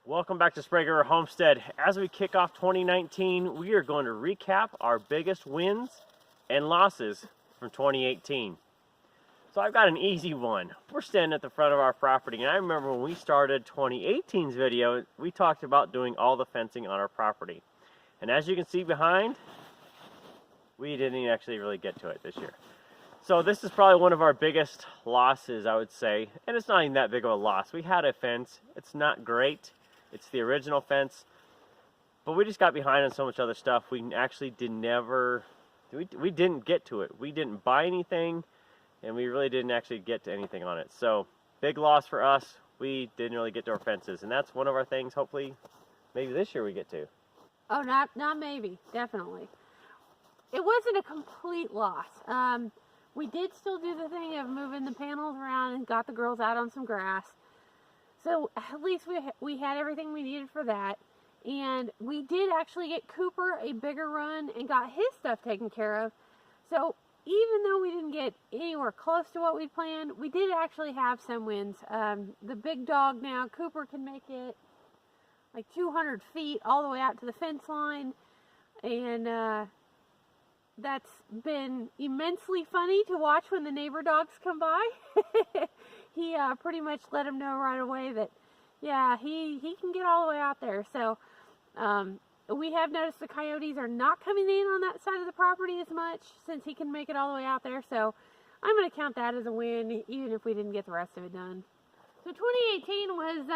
Welcome back to Sprague Homestead. As we kick off 2019, we are going to recap our biggest wins and losses from 2018. So I've got an easy one. We're standing at the front of our property, and I remember when we started 2018's video, we talked about doing all the fencing on our property. And as you can see behind, we didn't actually really get to it this year. So this is probably one of our biggest losses, I would say, and it's not even that big of a loss. We had a fence. It's not great. It's the original fence, but we just got behind on so much other stuff. We actually we didn't get to it. We didn't buy anything, and we really didn't actually get to anything on it. So big loss for us. We didn't really get to our fences, and that's one of our things. Hopefully, maybe this year we get to. Oh, not maybe, definitely. It wasn't a complete loss. We did still do the thing of moving the panels around and got the girls out on some grass. So at least we had everything we needed for that. And we did actually get Cooper a bigger run and got his stuff taken care of. So even though we didn't get anywhere close to what we'd planned, we did actually have some wins. The big dog now, Cooper, can make it like 200 feet all the way out to the fence line. And that's been immensely funny to watch when the neighbor dogs come by. He pretty much let him know right away that, yeah, he can get all the way out there. So we have noticed the coyotes are not coming in on that side of the property as much since he can make it all the way out there. So I'm going to count that as a win, even if we didn't get the rest of it done. So 2018 was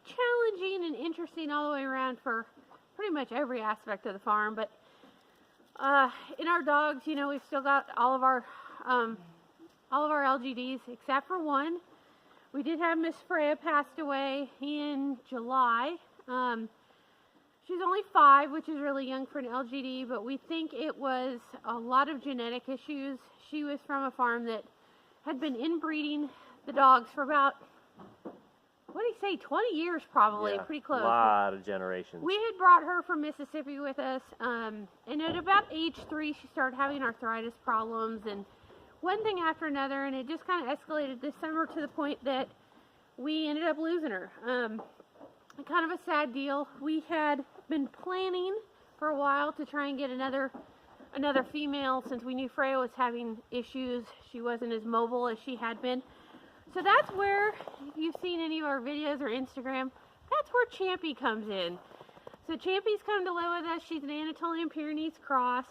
challenging and interesting all the way around for pretty much every aspect of the farm. But in our dogs, you know, we've still got all of our LGDs except for one. We did have Miss Freya passed away in July. She's only 5, which is really young for an LGD, but we think it was a lot of genetic issues. She was from a farm that had been inbreeding the dogs for about, what do you say, 20 years probably, Yeah, pretty close. A lot of generations. We had brought her from Mississippi with us, and at about age 3, she started having arthritis problems, and one thing after another, and it just kind of escalated this summer to the point that we ended up losing her. Kind of a sad deal. We had been planning for a while to try and get another female since we knew Freya was having issues. She wasn't as mobile as she had been. So that's where, if you've seen any of our videos or Instagram, that's where Champy comes in. So Champy's come to live with us. She's an Anatolian Pyrenees cross.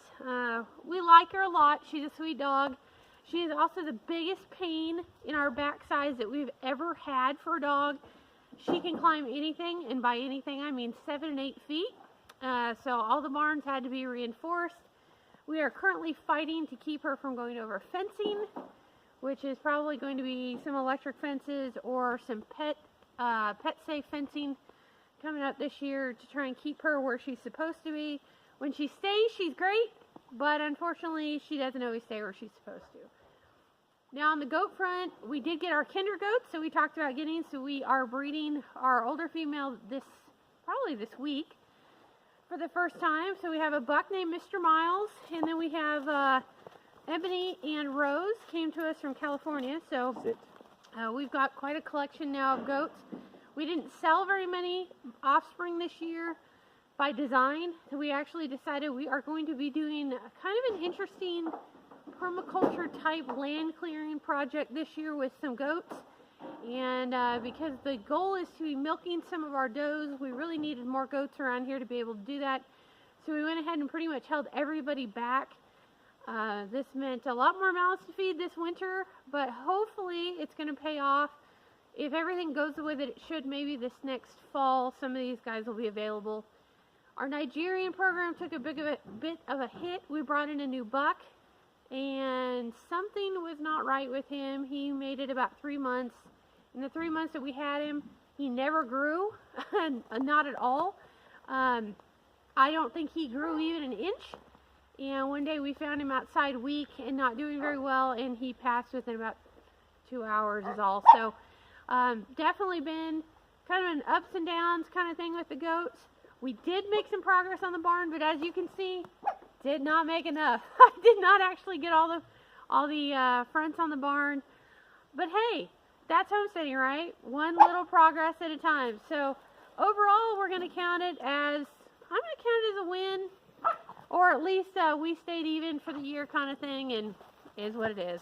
We like her a lot. She's a sweet dog. She is also the biggest pain in our backsides that we've ever had for a dog. She can climb anything, and by anything I mean 7 and 8 feet. So all the barns had to be reinforced. We are currently fighting to keep her from going over fencing, which is probably going to be some electric fences or some pet safe fencing coming up this year to try and keep her where she's supposed to be. When she stays, she's great, but unfortunately she doesn't always stay where she's supposed to. Now on the goat front, we did get our kinder goats, so we talked about getting, so we are breeding our older female probably this week for the first time. So we have a buck named Mr. Miles, and then we have Ebony and Rose came to us from California, so we've got quite a collection now of goats. We didn't sell very many offspring this year by design, so we actually decided we are going to be doing kind of an interesting permaculture type land clearing project this year with some goats. And because the goal is to be milking some of our does, we really needed more goats around here to be able to do that. So we went ahead and pretty much held everybody back. This meant a lot more mouths to feed this winter, but hopefully it's going to pay off. If everything goes the way that it should, maybe this next fall some of these guys will be available. Our Nigerian program took a bit of a hit. We brought in a new buck, and something was not right with him. He made it about 3 months. In the 3 months that we had him, he never grew, not at all. I don't think he grew even an inch. And one day we found him outside weak and not doing very well, and he passed within about 2 hours is all. So definitely been kind of an ups and downs kind of thing with the goats. We did make some progress on the barn, but as you can see, did not make enough. I did not actually get all the fronts on the barn. But hey, that's homesteading, right? One little progress at a time. So overall, we're going to count it as, I'm going to count it as a win, or at least we stayed even for the year kind of thing, and is what it is.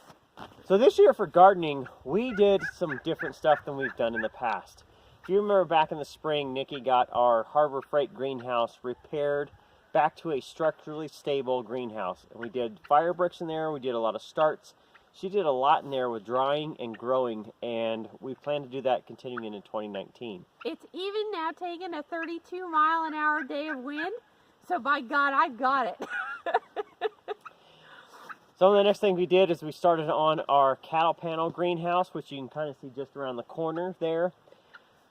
So this year for gardening, we did some different stuff than we've done in the past. If you remember back in the spring, Nikki got our Harbor Freight greenhouse repaired back to a structurally stable greenhouse. And we did fire bricks in there, we did a lot of starts. She did a lot in there with drying and growing, and we plan to do that continuing into 2019. It's even now taking a 32-mile-an-hour day of wind, so by God, I've got it. So the next thing we did is we started on our cattle panel greenhouse, which you can kind of see just around the corner there.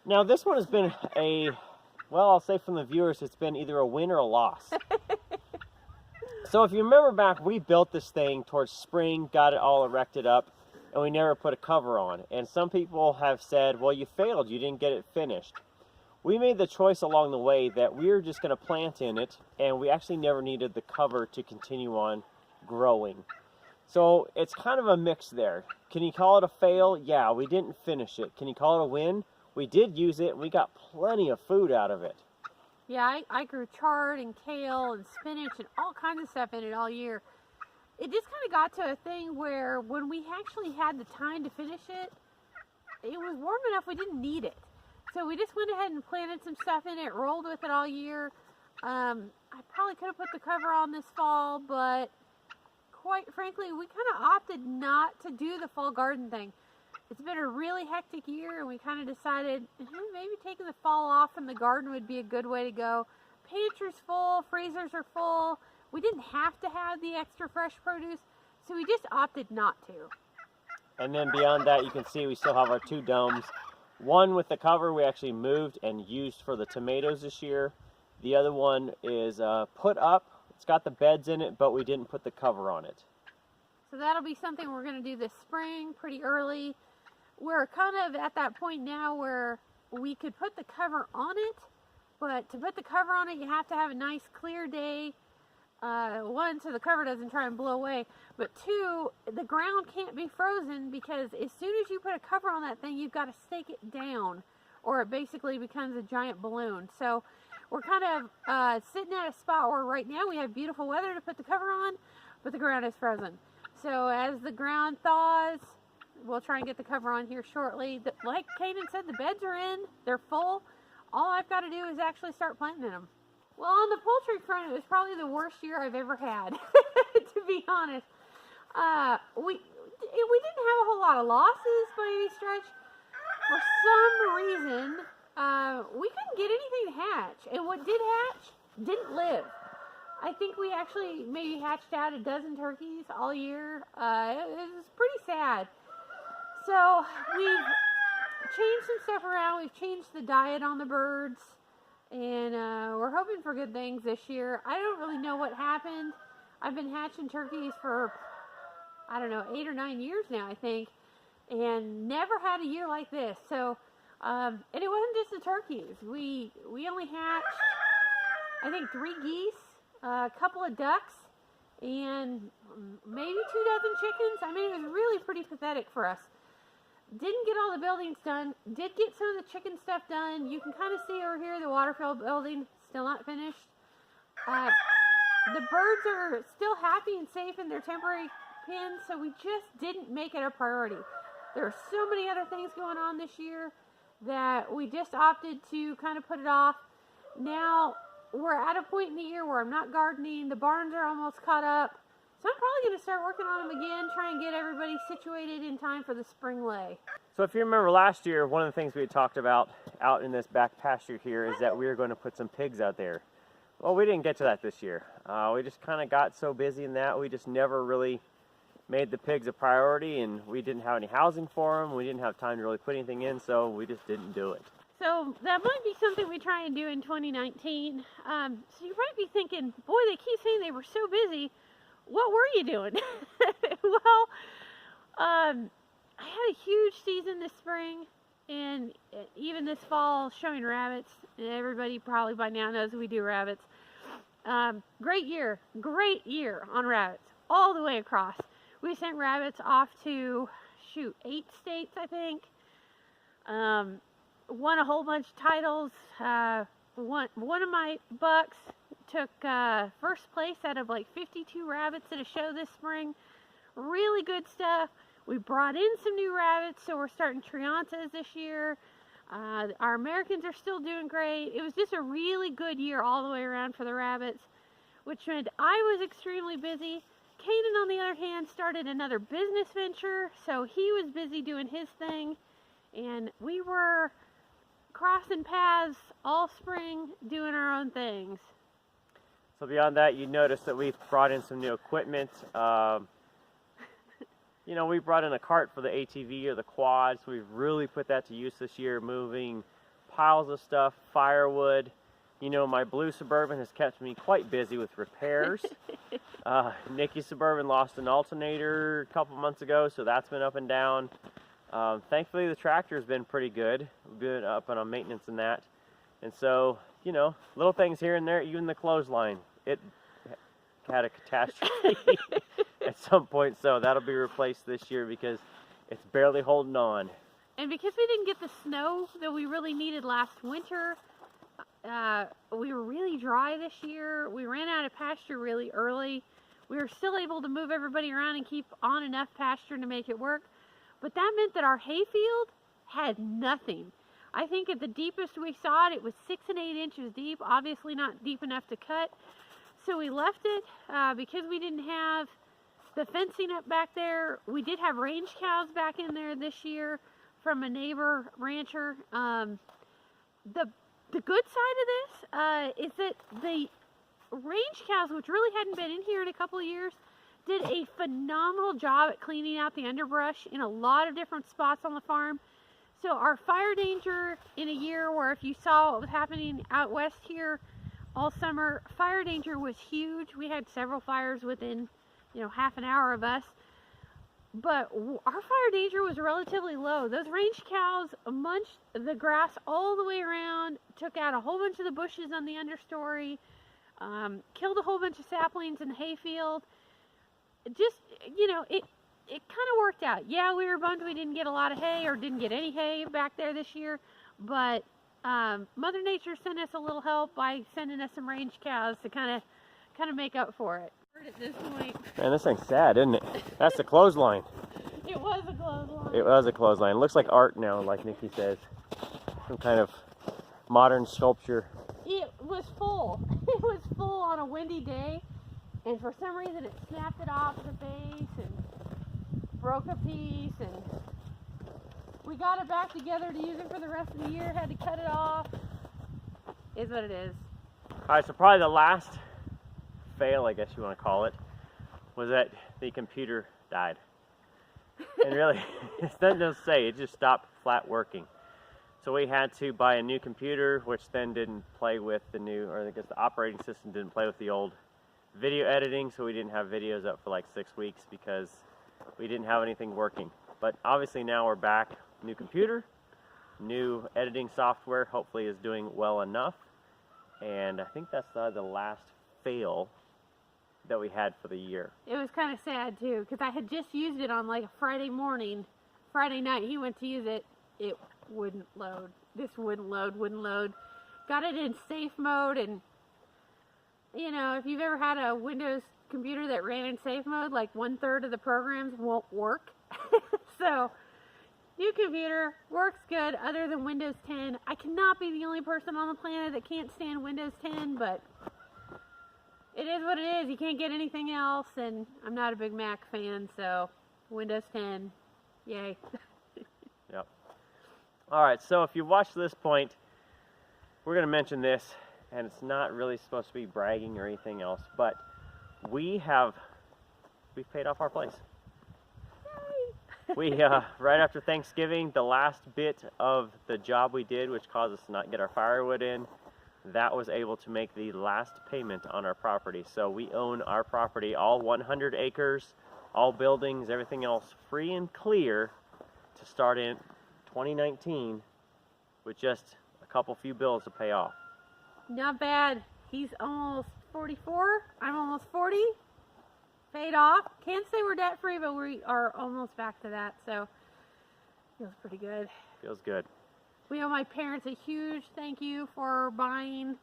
Now this one has been well, I'll say from the viewers, it's been either a win or a loss. So if you remember back, we built this thing towards spring, got it all erected up, and we never put a cover on. And some people have said, well, you failed, you didn't get it finished. We made the choice along the way that we were just going to plant in it, and we actually never needed the cover to continue on growing. So it's kind of a mix there. Can you call it a fail? Yeah, we didn't finish it. Can you call it a win? We did use it, and we got plenty of food out of it. Yeah, I grew chard and kale and spinach and all kinds of stuff in it all year. It just kind of got to a thing where when we actually had the time to finish it, it was warm enough we didn't need it. So we just went ahead and planted some stuff in it, rolled with it all year. I probably could have put the cover on this fall, but quite frankly, we kind of opted not to do the fall garden thing. It's been a really hectic year, and we kind of decided maybe taking the fall off in the garden would be a good way to go. Pantry's full, freezers are full. We didn't have to have the extra fresh produce, so we just opted not to. And then beyond that, you can see we still have our 2 domes. One with the cover we actually moved and used for the tomatoes this year. The other one is put up. It's got the beds in it, but we didn't put the cover on it. So that'll be something we're going to do this spring, pretty early. We're kind of at that point now where we could put the cover on it, but to put the cover on it, you have to have a nice clear day. One, so the cover doesn't try and blow away, but 2, the ground can't be frozen, because as soon as you put a cover on that thing, you've got to stake it down, or it basically becomes a giant balloon. So we're kind of sitting at a spot where right now we have beautiful weather to put the cover on, but the ground is frozen. So as the ground thaws, we'll try and get the cover on here shortly. Like Kaden said, the beds are in, they're full. All I've got to do is actually start planting in them. Well, on the poultry front, it was probably the worst year I've ever had, to be honest. We didn't have a whole lot of losses by any stretch. For some reason, we couldn't get anything to hatch, and what did hatch didn't live. I think we actually maybe hatched out a dozen turkeys all year. It was pretty sad. So we've changed some stuff around. We've changed the diet on the birds, and we're hoping for good things this year. I don't really know what happened. I've been hatching turkeys for, I don't know, 8 or 9 years now, I think, and never had a year like this. So, and it wasn't just the turkeys. We only hatched, I think, 3 geese, a couple of ducks, and maybe 2 dozen chickens. I mean, it was really pretty pathetic for us. Didn't get all the buildings done. Did get some of the chicken stuff done. You can kind of see over here the water fill building, still not finished. The birds are still happy and safe in their temporary pens, so we just didn't make it a priority. There are so many other things going on this year that we just opted to kind of put it off. Now we're at a point in the year where I'm not gardening. The barns are almost caught up. So I'm probably going to start working on them again, try and get everybody situated in time for the spring lay. So if you remember last year, one of the things we had talked about out in this back pasture here is that we were going to put some pigs out there. Well, we didn't get to that this year. We just kind of got so busy in that we just never really made the pigs a priority, and we didn't have any housing for them. We didn't have time to really put anything in, so we just didn't do it. So that might be something we try and do in 2019. So you might be thinking, boy, they keep saying they were so busy. What were you doing? Well, I had a huge season this spring, and even this fall showing rabbits, and everybody probably by now knows we do rabbits. Great year on rabbits, all the way across. We sent rabbits off to, 8 states, I think. won a whole bunch of titles. One of my bucks took first place out of like 52 rabbits at a show this spring. Really good stuff. We brought in some new rabbits, so we're starting Triantas this year. Our Americans are still doing great. It was just a really good year all the way around for the rabbits, which meant I was extremely busy. Caden, on the other hand, started another business venture, so he was busy doing his thing, and we were crossing paths all spring doing our own things. So beyond that, you notice that we've brought in some new equipment. You know, we brought in a cart for the ATV or the quad, so we've really put that to use this year, moving piles of stuff, firewood. You know, my blue Suburban has kept me quite busy with repairs. Nikki's Suburban lost an alternator a couple months ago, so that's been up and down. Thankfully, the tractor's been pretty good up on maintenance and that. And so, you know, little things here and there, even the clothesline, it had a catastrophe at some point, so that'll be replaced this year because it's barely holding on. And because we didn't get the snow that we really needed last winter, we were really dry this year. We ran out of pasture really early. We were still able to move everybody around and keep on enough pasture to make it work. But that meant that our hayfield had nothing. I think at the deepest we saw it, it was 6 and 8 inches deep, obviously not deep enough to cut. So we left it because we didn't have the fencing up back there. We did have range cows back in there this year from a neighbor rancher. The good side of this is that the range cows, which really hadn't been in here in a couple of years, did a phenomenal job at cleaning out the underbrush in a lot of different spots on the farm. So our fire danger in a year where if you saw what was happening out west here all summer, fire danger was huge. We had several fires within, you know, half an hour of us. But our fire danger was relatively low. Those range cows munched the grass all the way around, took out a whole bunch of the bushes on the understory, killed a whole bunch of saplings in the hayfield. Just, you know, it kind of worked out. Yeah, we were bummed we didn't get a lot of hay or didn't get any hay back there this year, but Mother Nature sent us a little help by sending us some range cows to kind of make up for it. At this point. Man, this thing's sad, isn't it? That's the clothesline. It was a clothesline. It was a clothesline. It looks like art now, like Nikki says. Some kind of modern sculpture. It was full. It was full on a windy day, and for some reason it snapped it off the base and broke a piece, and we got it back together to use it for the rest of the year. Had to cut it off. Is what it is. Alright, so probably the last fail, I guess you want to call it, was that the computer died. And really, it's nothing to say, it just stopped flat working. So we had to buy a new computer, which then didn't play with the new, or I guess the operating system didn't play with the old video editing, so we didn't have videos up for like 6 weeks because we didn't have anything working. But obviously now we're back, new computer, new editing software, hopefully is doing well enough. And I think that's the last fail that we had for the year. It was kind of sad too, because I had just used it on like a Friday night he went to use it, it wouldn't load. This wouldn't load. Got it in safe mode, and you know, if you've ever had a Windows computer that ran in safe mode, like 1/3 of the programs won't work. So, new computer, works good other than Windows 10. I cannot be the only person on the planet that can't stand Windows 10, but it is what it is. You can't get anything else, and I'm not a big Mac fan, so Windows 10, yay. Yep. Alright, so if you watched this point, we're going to mention this, and it's not really supposed to be bragging or anything else, but we've paid off our place. We, right after Thanksgiving, the last bit of the job we did, which caused us to not get our firewood in, that was able to make the last payment on our property. So we own our property, all 100 acres, all buildings, everything else free and clear to start in 2019 with just a few bills to pay off. Not bad. He's almost 44. I'm almost 40. Paid off. Can't say we're debt free, but we are almost back to that. So feels pretty good. Feels good. We owe my parents a huge thank you for buying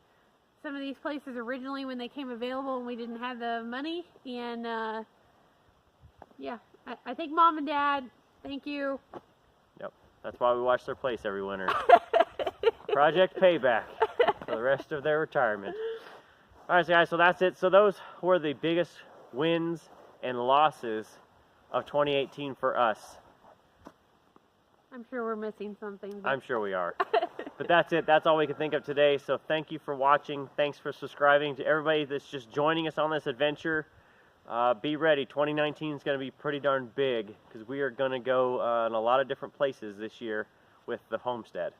some of these places originally when they came available and we didn't have the money. And yeah, I think Mom and Dad, thank you. Yep, that's why we watch their place every winter. Project payback for the rest of their retirement. All right, so guys, so that's it. So those were the biggest wins and losses of 2018 for us. I'm sure we're missing something. I'm sure we are. But that's it. That's all we can think of today. So thank you for watching. Thanks for subscribing. To everybody that's just joining us on this adventure, be ready. 2019 is going to be pretty darn big because we are going to go in a lot of different places this year with the homestead.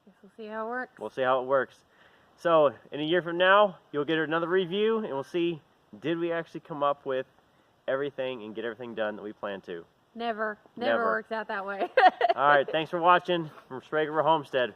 Guess we'll see how it works. We'll see how it works. So in a year from now, you'll get another review and we'll see, did we actually come up with everything and get everything done that we planned to? Never works out that way. All right, thanks for watching from Sprague Homestead.